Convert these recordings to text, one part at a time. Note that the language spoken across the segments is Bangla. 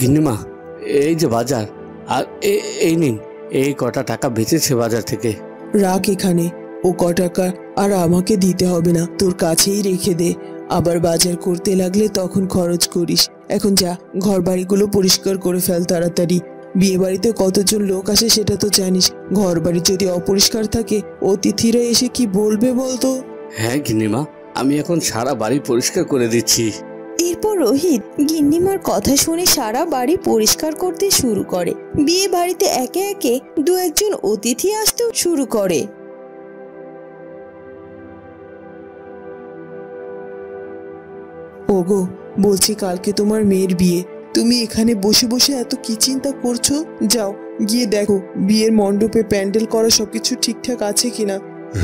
গিন্নিমা, এই যে বাজার, আর এই নিন, এই কটা টাকা বেঁচেছে বাজার থেকে। রাখ এখানে, ও ক টাকা আর আমাকে দিতে হবে না, তোর কাছেই রেখে দে। আবার বাজার করতে লাগলে তখন খরচ করিস। এখন যা, ঘর বাড়িগুলো পরিষ্কার করে ফেল তাড়াতাড়ি। বিয়ে বাড়িতে কতজন লোক আসে সেটা তো জানিস। ঘর বাড়ি যদি অপরিষ্কার থাকে, অতিথিরা এসে কি বলবে বলতো? হ্যাঁ গিন্নিমা, আমি এখন সারা বাড়ি পরিষ্কার করে দিচ্ছি। এরপর রোহিত গিন্নিমার কথা শুনে সারা বাড়ি পরিষ্কার করতে শুরু করে। বিয়ে বাড়িতে একে একে দু একজন অতিথি আসতে শুরু করে। ওগো, বলছি কালকে তোমার মেয়ের বিয়ে, তুমি এখানে বসে বসে এত কি চিন্তা করছো? যাও গিয়ে দেখো বিয়ের মণ্ডপে প্যান্ডেল করা সবকিছু ঠিকঠাক আছে কিনা।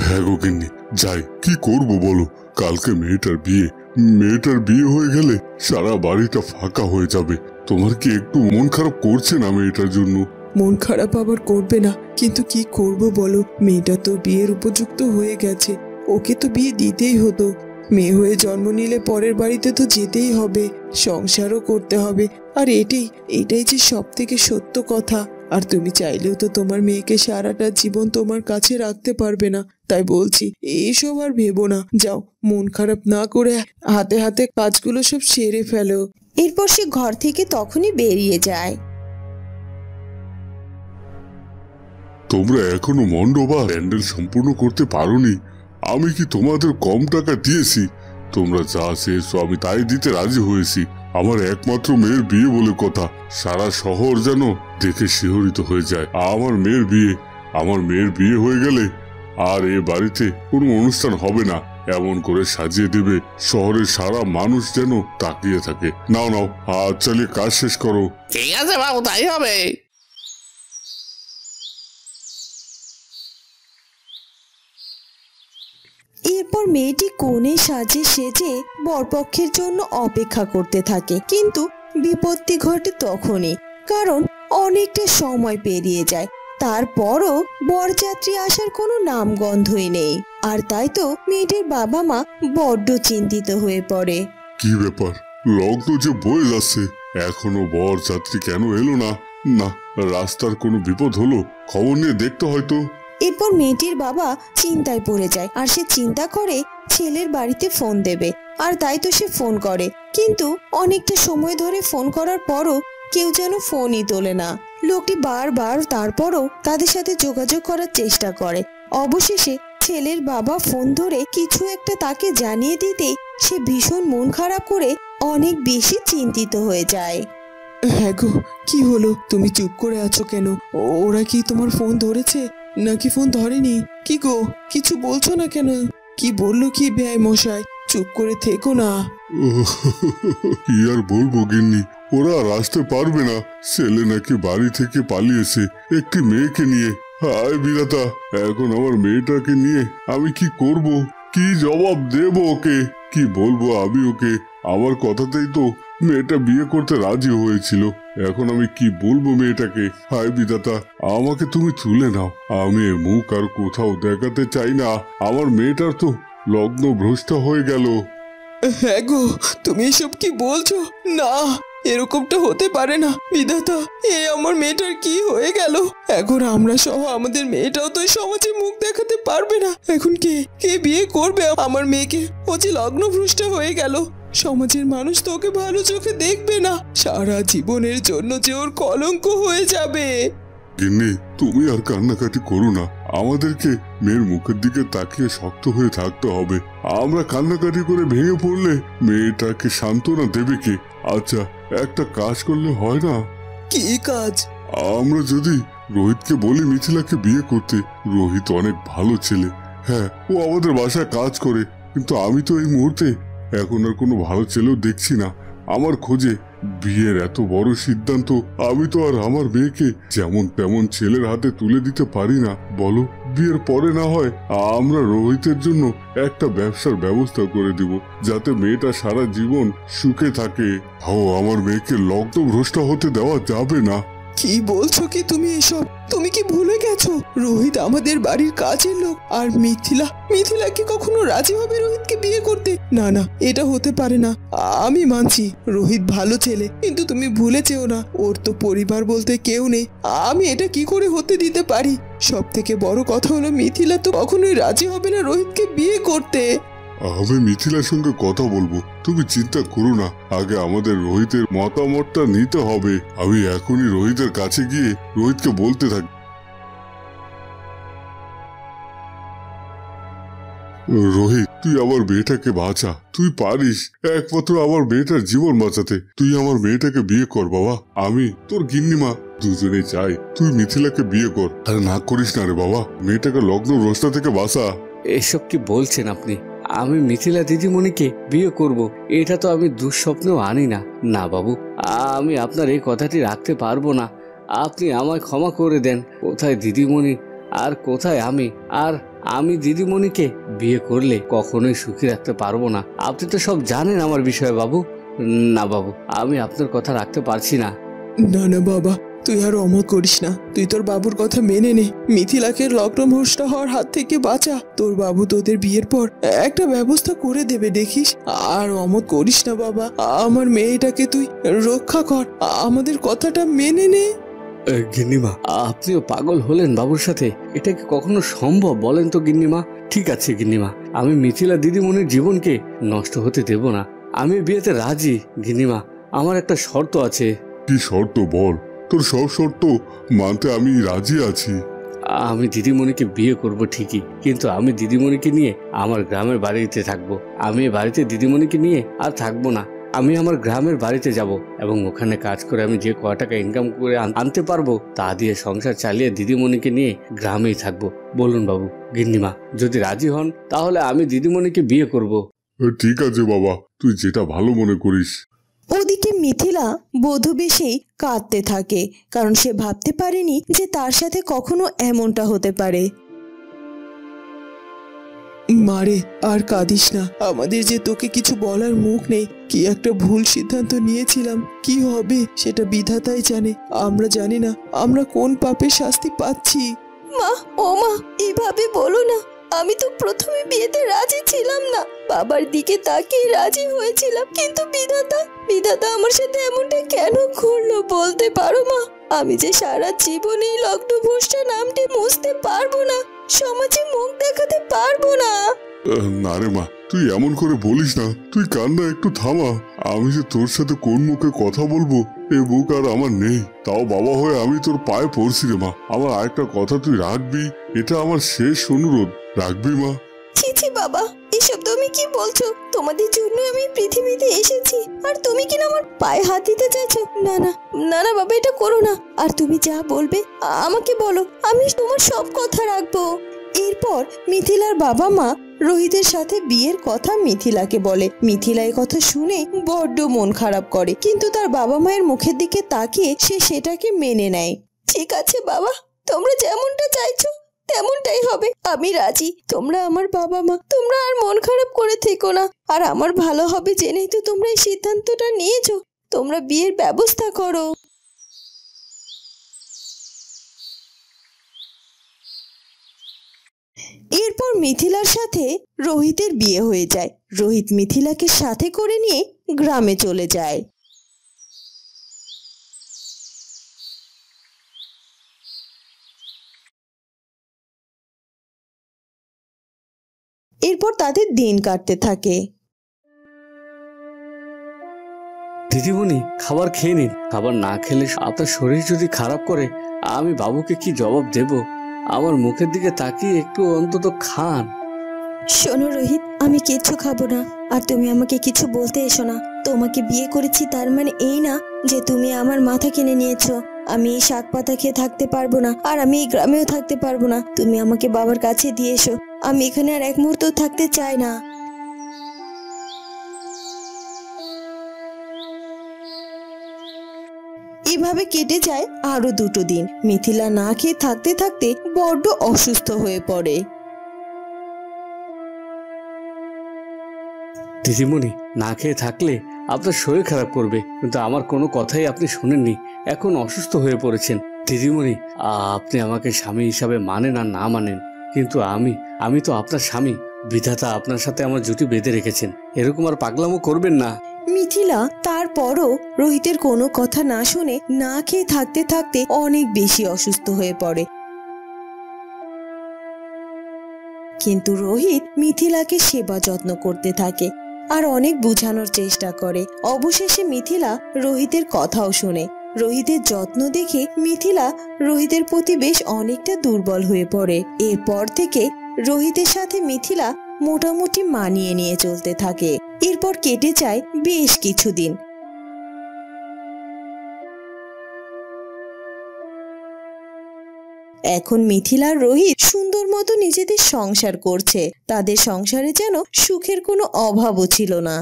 হ্যাঁ গো গিন্নি, যাই, কি করব বলো? কালকে মেয়েটার বিয়ে হয়ে গেলে সারা বাড়িটা ফাঁকা হয়ে যাবে। তোমার কি একটু মন খারাপ করছে না মেয়েটার জন্য? মন খারাপ আবার করবে না, কিন্তু কি করব বলো, মেয়েটা তো বিয়ের উপযুক্ত হয়ে গেছে, ওকে তো বিয়ে দিতেই হতো। মেয়ে হয়ে জন্ম নিলে পরের বাড়িতে তো যেতেই হবে, সংসারও করতে হবে। আর এটাই যে সব থেকে সত্য কথা। আর তুমি চাইলেও তো তোমার মেয়েকে সারাটা জীবন তোমার কাছে রাখতে পারবে না। তাই বলছি, এইসব আর ভেবো না। যাও, মন খারাপ না করে হাতে হাতে কাজগুলো সব সেরে ফেলো। এরপর সে ঘর থেকে তখনই বেরিয়ে যায়। তোমরা এখনো মণ্ডপ আর প্যান্ডেল সম্পূর্ণ করতে পারোনি? আমি কি তোমাদের কম টাকা দিয়েছি? তোমরা যা চেয়েছো আমি তাই দিতে রাজি হয়েছি। আমার একমাত্র মেয়ের বিয়ে বলে কথা, সারা শহর যেন দেখে শিহরিত হয়ে যায়। আমার মেয়ের বিয়ে হয়ে গেলে আর এ বাড়িতে কোনো অনুষ্ঠান হবে না, এমন করে সাজিয়ে দেবে শহরের সারা মানুষ যেন তাকিয়ে থাকে। নাও নাও, হাত চালিয়ে কাজ শেষ করো। ঠিক আছে বাবু, তাই হবে। এরপর মেয়েটি কোণে সাজে সেজে বরপক্ষের জন্য অপেক্ষা করতে থাকে, কিন্তু বিপত্তি ঘটে তখনই, কারণ অনেকটা সময় পেরিয়ে যায়। তারপরও বরযাত্রী আসার কোনো নামগন্ধই নেই। আর তাই তো মেয়েটির বাবা মা বড্ড চিন্তিত হয়ে পড়ে। কি ব্যাপার, লগ্ন যে বয়ে যাচ্ছে, এখনো বর যাত্রী কেন এলো না? না, রাস্তার কোনো বিপদ হলো, খবর নিয়ে দেখতে হয়তো। এরপর মেয়েটির বাবা চিন্তায় পড়ে যায়, আর সে চিন্তা করে ছেলের বাড়িতে ফোন দেবে। আর তাই তো সে ফোন করে, কিন্তু অনেকটা সময় ধরে ফোন করার পরও কেউ যেন ফোনই তোলে না। লোকটি বারবার তারপরও তাদের সাথে যোগাযোগ করার চেষ্টা করে। অবশেষে ছেলের বাবা ফোন ধরে কিছু একটা তাকে জানিয়ে দিতে সে ভীষণ মন খারাপ করে অনেক বেশি চিন্তিত হয়ে যায়। হ্যাঁ গো, কি হলো? তুমি চুপ করে আছো কেন? ওরা কি তোমার ফোন ধরেছে নাকি ফোন ধরেনি? কি গো, কিছু বলছো না কেন? কি বললো কি বেয়াই মশাই? চুপ করে থেকো না। কি আর বলবো গিন্নি, ওরা আর আসতে পারবে না। ছেলে নাকি বাড়ি থেকে পালিয়েছে একটি মেয়েকে নিয়ে। হায় বিধাতা, এখন আমার মেয়েটাকে নিয়ে আমি কি করব? কি জবাব দেব ওকে? কি বলবো আমি ওকে? আমার কথাতেই তো মেয়েটা বিয়ে করতে রাজি হয়েছিল। এখন আমি কি বলবো মেয়েটাকে? হায় বিধাতা, আমাকে তুমি তুলে নাও। আমি মুখ আর কোথাও দেখাতে চাই না। আমার মেয়েটার তো লগ্ন ভ্রষ্ট হয়ে গেল। হ্যাঁ গো, তুমি এসব কি বলছো? না, এরকমটা হতে পারে না। বিধাতা, আমার মেয়েটার কি হয়ে গেল? এখন আমরা সহ আমাদের মেয়েটাও তো সমাজে মুখ দেখাতে পারবে না। এখন কে বিয়ে করবে আমার মেয়েকে? ও যে লগ্নভ্রষ্ট হয়ে গেল, সমাজের মানুষ তো ওকে ভালো চোখে দেখবে না। সারা জীবনের জন্য যে ওর কলঙ্ক হয়ে যাবে। গিন্নি, তুমি আর কান্নাকাটি করো না। আমাদেরকে মেয়ের মুখের দিকে তাকিয়ে শক্ত হয়ে থাকতে হবে। আমরা কান্নাকাটি করে ভেঙে পড়লে মেয়েটাকে সান্ত্বনা দেবে কে? আচ্ছা, একটা কাজ করলে হয় না? কি কাজ? আমরা যদি রোহিতকে বলি মিথিলাকে বিয়ে করতে। রোহিত অনেক ভালো ছেলে। হ্যাঁ, ও আমাদের বাসায় কাজ করে, কিন্তু আমি তো এই মুহূর্তে এখন আর কোনো ভালো ছেলেও দেখছি না আমার খোঁজে। বিয়ের এত বড় সিদ্ধান্ত আমি তো আর আমার মেয়েকে যেমন তেমন ছেলের হাতে তুলে দিতে পারি না। বলো, বিয়ের পরে না হয় আমরা রোহিতের জন্য একটা ব্যবসার ব্যবস্থা করে দিব, যাতে মেয়েটা সারা জীবন সুখে থাকে। আমার মেয়েকে লগ্নভ্রষ্ট হতে দেওয়া যাবে না। কি বলছো কি তুমি এসব? তুমি কি ভুলে গেছো রোহিত আমাদের বাড়ির কাজের লোক? আর মিথিলা কি কখনো রাজি হবে রোহিতকে বিয়ে করতে? না না, এটা হতে পারে না। আমি মানছি রোহিত ভালো ছেলে, কিন্তু তুমি ভুলে যেও না ওর তো পরিবার বলতে কেউ নেই। আমি এটা কি করে হতে দিতে পারি? সব থেকে বড় কথা হলো মিথিলা তো কখনোই রাজি হবে না রোহিতকে বিয়ে করতে। আমি মিথিলার সঙ্গে কথা বলবো, তুমি চিন্তা করো না। আগে আমাদের রোহিতের মতামতটা নিতে হবে। আমি এখনই রোহিতের কাছে গিয়ে রোহিতকে বলতে থাকি। রোহিত, তুই আমার মেয়েটাকে বাঁচা, তুই পারিস একমাত্র আমার মেয়েটার জীবন বাঁচাতে। তুই আমার মেয়েটাকে বিয়ে কর বাবা। আমি তোর গিন্নিমা দুজনেই চাই তুই মিথিলাকে বিয়ে কর। আর না করিস না রে বাবা, মেয়েটাকে লগ্ন রস্তা থেকে বাঁচা। এসব কি বলছেন আপনি? আমি মিথিলা দিদিমণিকে বিয়ে করব, এটা তো আমি দুঃস্বপ্নেও আনি না। না বাবু, আমি আপনার এই কথাটি রাখতে পারবো না। আপনি আমায় ক্ষমা করে দেন। কোথায় দিদিমণি আর কোথায় আমি? আর আমি দিদিমণিকে বিয়ে করলে কখনোই সুখী রাখতে পারবো না। আপনি তো সব জানেন আমার বিষয়ে বাবু। না বাবু, আমি আপনার কথা রাখতে পারছি না। না না বাবা, তুই আর অমত করিস না। তুই তোর বাবুর কথা মেনে নে, মিথিলাকে লগ্ন ভ্রষ্ট হওয়ার হাত থেকে বাঁচা। তোর বাবু তোদের বিয়ের পর একটা ব্যবস্থা করে দেবে, দেখিস। আর অমত করিস না বাবা, আমার মেয়েটাকে তুই রক্ষা কর। আমাদের কথাটা মেনে নে। গিন্নিমা, আপনিও পাগল হলেন বাবুর সাথে? এটা কি কখনো সম্ভব বলেন তো গিন্নিমা? ঠিক আছে গিন্নিমা, আমি মিথিলা দিদিমণির জীবনকে নষ্ট হতে দেব না। আমি বিয়েতে রাজি গিন্নিমা। আমার একটা শর্ত আছে। কি শর্ত বল? তোর সব শর্ত মানতে আমি রাজি আছি। আমি দিদিমণিকে বিয়ে করব ঠিকই, কিন্তু আমি দিদিমণিকে নিয়ে আমার গ্রামের বাড়িতে থাকবো। আমি বাড়িতে দিদিমণিকে নিয়ে আর থাকবো না। আমি আমার গ্রামের বাড়িতে যাব এবং ওখানে কাজ করে আমি যে কয় টাকা ইনকাম করে আনতে পারবো তা দিয়ে সংসার চালিয়ে দিদিমণিকে নিয়ে গ্রামেই থাকবো। বলুন বাবু, গিন্নিমা যদি রাজি হন তাহলে আমি দিদিমণিকে বিয়ে করব। ঠিক আছে বাবা, তুই যেটা ভালো মনে করিস। ওদিকে মিথিলা বধূ বেশেই কাঁদতে থাকে, কারণ সে ভাবতে পারেনি যে তার সাথে কখনো এমনটা হতে পারে। মারে, আর কাঁদিস না। আমাদের যে তোকে কিছু বলার মুখ নেই। কি একটা ভুল সিদ্ধান্ত নিয়েছিলাম, কি হবে সেটা বিধাতাই জানে। আমরা জানি না আমরা কোন পাপের শাস্তি পাচ্ছি। মা, ও মা, এভাবে বলো না। আমি তো প্রথমে বিয়েতে রাজি ছিলাম না, বাবার দিকে তাকিয়ে রাজি হয়েছিলাম, কিন্তু বিধাতা আমার সাথে এমনটা কেন করলো বলতে পারো মা? আমি যে সারা জীবন এই লগ্নভ্রষ্ট নামটি মুছতে পারবো না, সমাজে মুখ দেখাতে পারবো না। না রে মা, তুই এমন করে বলিস না। তুই কান্না একটু থামা। আমি যে তোর সাথে কোন মুখে কথা বলবো এ মুখ আর আমার নেই। তাও বাবা হয়ে আমি তোর পায়ে পড়ছি রে মা। আমার আরেকটা কথা তুই রাখবি, এটা আমার শেষ অনুরোধ। রাখবি মা? ছি বাবা, এসব তুমি কি বলছো? তোমাদের জন্য আমি পৃথিবীতে এসেছি, আর তুমি কিনা আমার পায়ে হাত দিতে চাইছো? না না না না বাবা, এটা করো না। আর তুমি যা বলবে আমাকে বলো, আমি তোমার সব কথা রাখবো। এরপর মিথিলার বাবা মা রোহিতের সাথে বিয়ের কথা মিথিলাকে বলে। মিথিলা এই কথা শুনে বড্ড মন খারাপ করে, কিন্তু তার বাবা মায়ের মুখের দিকে তাকিয়ে সে সেটাকে মেনে নেয়। ঠিক আছে বাবা, তোমরা যেমনটা চাইছো তেমনটাই হবে। আমি রাজি। তোমরা আমার বাবা মা, তোমরা আর মন খারাপ করে থেকো না। আর আমার ভালো হবে জেনেই তো তোমরা এই সিদ্ধান্তটা নিয়েছো। তোমরা বিয়ের ব্যবস্থা করো। এরপর মিথিলার সাথে রোহিতের বিয়ে হয়ে যায়। রোহিত মিথিলাকে সাথে করে নিয়ে গ্রামে চলে যায়। এরপর তাদের দিন কাটতে থাকে। দিদিমণি, খাবার খেয়ে নিন। খাবার না খেলে আপনার শরীর যদি খারাপ করে আমি বাবুকে কি জবাব দেব? আমার মুখের দিকে তাকিয়ে একটু অন্তত খান। শোনো রোহিত, আমি কিচ্ছু খাবো না, আর তুমি আমাকে কিছু বলতে এসো না। তোমাকে বিয়ে করেছি তার মানে এই না যে তুমি আমার মাথা কিনে নিয়েছো। আমি এই শাক পাতা খেয়ে থাকতে পারবো না, আর আমি এই গ্রামেও থাকতে পারবো না। তুমি আমাকে বাবার কাছে দিয়ে এসো। আমি এখানে আর এক মুহূর্ত থাকতে চাই না। এভাবে কেটে যায় আরো 2 দিন। মিথিলা না খেয়ে থাকতে থাকতে বড্ড অসুস্থ হয়ে পড়ে। দিদিমণি, না খেয়ে থাকলে আপনার শরীর খারাপ করবে, কিন্তু আমার কোনো কথাই আপনি শুনেননি, এখন অসুস্থ হয়ে পড়েছেন। দিদিমণি, আপনি আমাকে স্বামী হিসাবে মানেন আর না মানেন, কিন্তু আমি তো আপনার স্বামী। বিধাতা আপনার সাথে আমার জুটি বেঁধে রেখেছেন, এরকম আর পাগলামো করবেন না। মিথিলা তারপরও রোহিতের কোনো কথা না শুনে না খেয়ে থাকতে থাকতে অনেক বেশি অসুস্থ হয়ে পড়ে। কিন্তু রোহিত মিথিলাকে সেবা যত্ন করতে থাকে আর অনেক বোঝানোর চেষ্টা করে। অবশেষে মিথিলা রোহিতের কথাও শোনে। রোহিতের যত্ন দেখে মিথিলা রোহিতের প্রতি বেশ অনেকটা দুর্বল হয়ে পড়ে। এরপর থেকে রোহিতের সাথে মিথিলা মোটামুটি মানিয়ে নিয়ে চলতে থাকে। এরপর কেটে যায় বেশ কিছুদিন। এখন মিথিলা আর রোহিত সুন্দর মতো নিজেদের সংসার করছে। তাদের সংসারে যেন সুখের কোনো অভাবও ছিল না।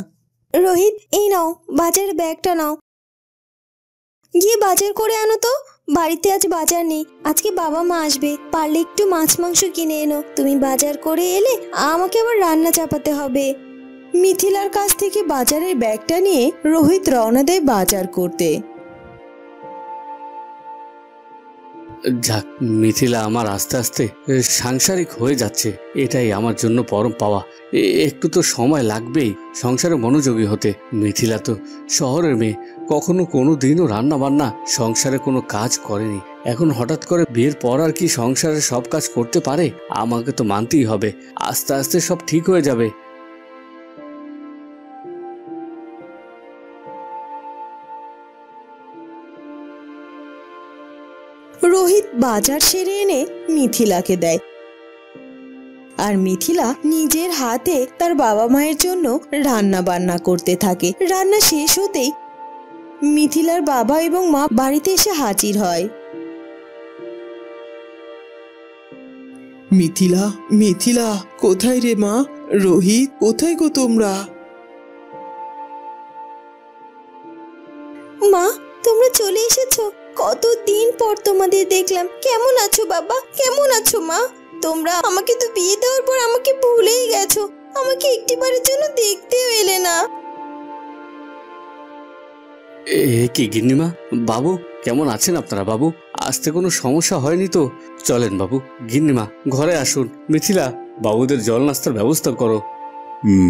রোহিত, এই নাও বাজারের ব্যাগটা নাও, গিয়ে বাজার করে আনো তো। বাড়িতে আজ বাজার নেই, আজকে বাবা মা আসবে, পারলে একটু মাছ মাংস কিনে এনো। তুমি বাজার করে এলে আমাকে আবার রান্না চাপাতে হবে। মিথিলার কাছ থেকে বাজারের ব্যাগটা নিয়ে রোহিত রওনা দেয় বাজার করতে। যাক, মিথিলা আমার আস্তে আস্তে সাংসারিক হয়ে যাচ্ছে, এটাই আমার জন্য পরম পাওয়া। একটু তো সময় লাগবেই সংসারে মনোযোগী হতে। মিথিলা তো শহরের মেয়ে, কখনো কোনো দিনও রান্না বান্না সংসারে কোনো কাজ করেনি। এখন হঠাৎ করে বিয়ের পর আর কি সংসারে সব কাজ করতে পারে? আমাকে তো মানতেই হবে, আস্তে আস্তে সব ঠিক হয়ে যাবে। রোহিত বাজার সেরে এনে মিথিলাকে দেয় আর মিথিলা নিজের হাতে তার বাবা মায়ের জন্য রান্না বান্না করতে থাকে। রান্না শেষ হতেই মিথিলার বাবা এবং মা বাড়িতে এসে হাজির হয়। মিথিলা, মিথিলা, কোথায় রে মা? রোহিত, কোথায় গো তোমরা? মা, তোমরা চলে এসেছো? কতদিন পর তোমাদের দেখলাম। কেমন আছো বাবা? কেমন আছো মা? তোমরা আমাকে তো বিয়ে দেওয়ার পর আমাকে ভুলেই গেছো, আমাকে একটিবারের জন্য দেখতেও এলে না। কি গিন্নিমা, বাবু কেমন আছেন আপনারা? বাবু, আসতে কোনো সমস্যা হয়নি তো? চলেন বাবু। গিন্নিমা, ঘরে আসুন। মিথিলা, বাবুদের জল নাস্তার ব্যবস্থা করো।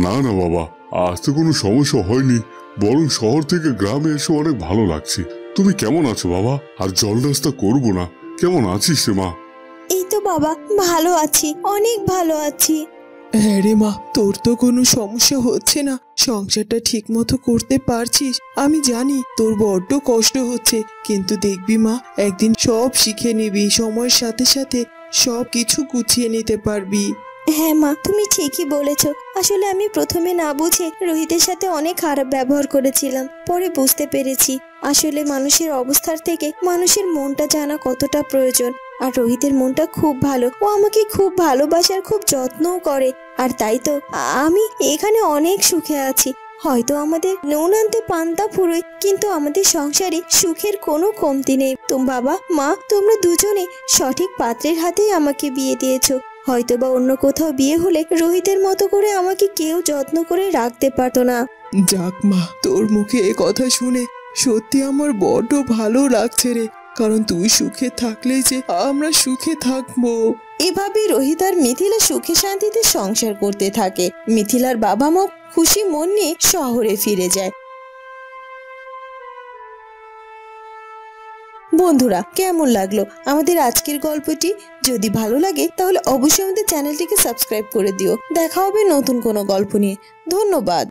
না না বাবা, আসতে কোনো সমস্যা হয়নি, বরং শহর থেকে গ্রামে এসে অনেক ভালো লাগছে। তুমি কেমন আছো বাবা? আর জল নাস্তা করবো না? কেমন আছিস রে মা? এই তো বাবা, ভালো আছি, অনেক ভালো আছি। হ্যাঁ রে মা, তোর তো কোনো সমস্যা হচ্ছে না, সংসারটা ঠিক মতো করতে পারছিস। আমি জানি তোর বড্ড কষ্ট হচ্ছে, কিন্তু দেখবি মা, একদিন সব শিখে নিবি, সময়ের সাথে সাথে সব কিছু গুছিয়ে নিতে পারবি। হ্যাঁ মা, তুমি ঠিকই বলেছো। আসলে আমি প্রথমে না বুঝে রোহিতের সাথে অনেক খারাপ ব্যবহার করেছিলাম। পরে বুঝতে পেরেছি আসলে মানুষের অবস্থার থেকে মানুষের মনটা জানা কতটা প্রয়োজন। আর রোহিতের মনটা খুব ভালো, ও আমাকে খুব ভালোবাসে আর খুব যত্নও করে। আর তাই তো আমি এখানে অনেক সুখে আছি। হয়তো আমাদের নুন আনতে পান্তা ফুরোয়, কিন্তু আমাদের সংসারে সুখের কোনো কমতি নেই। বাবা মা, তোমরা দুজনে সঠিক পাত্রের হাতেই আমাকে বিয়ে দিয়েছো। হয়তোবা অন্য কোথাও বিয়ে হলে রোহিতের মতো করে আমাকে কেউ যত্ন করে রাখতে পারতো না। যাক মা, তোর মুখে এ কথা শুনে সত্যি আমার বড্ড ভালো লাগছে রে, কারণ তুই সুখে থাকলেই যে আমরা সুখে থাকবো। এভাবে রোহিত আর মিথিলা সুখে শান্তিতে সংসার করতে থাকে। মিথিলার বাবা মা খুশি মন নিয়ে শহরে ফিরে যায়। বন্ধুরা, কেমন লাগলো আমাদের আজকের গল্পটি? যদি ভালো লাগে তাহলে অবশ্যই আমাদের চ্যানেলটিকে সাবস্ক্রাইব করে দিও। দেখা হবে নতুন কোনো গল্প নিয়ে। ধন্যবাদ।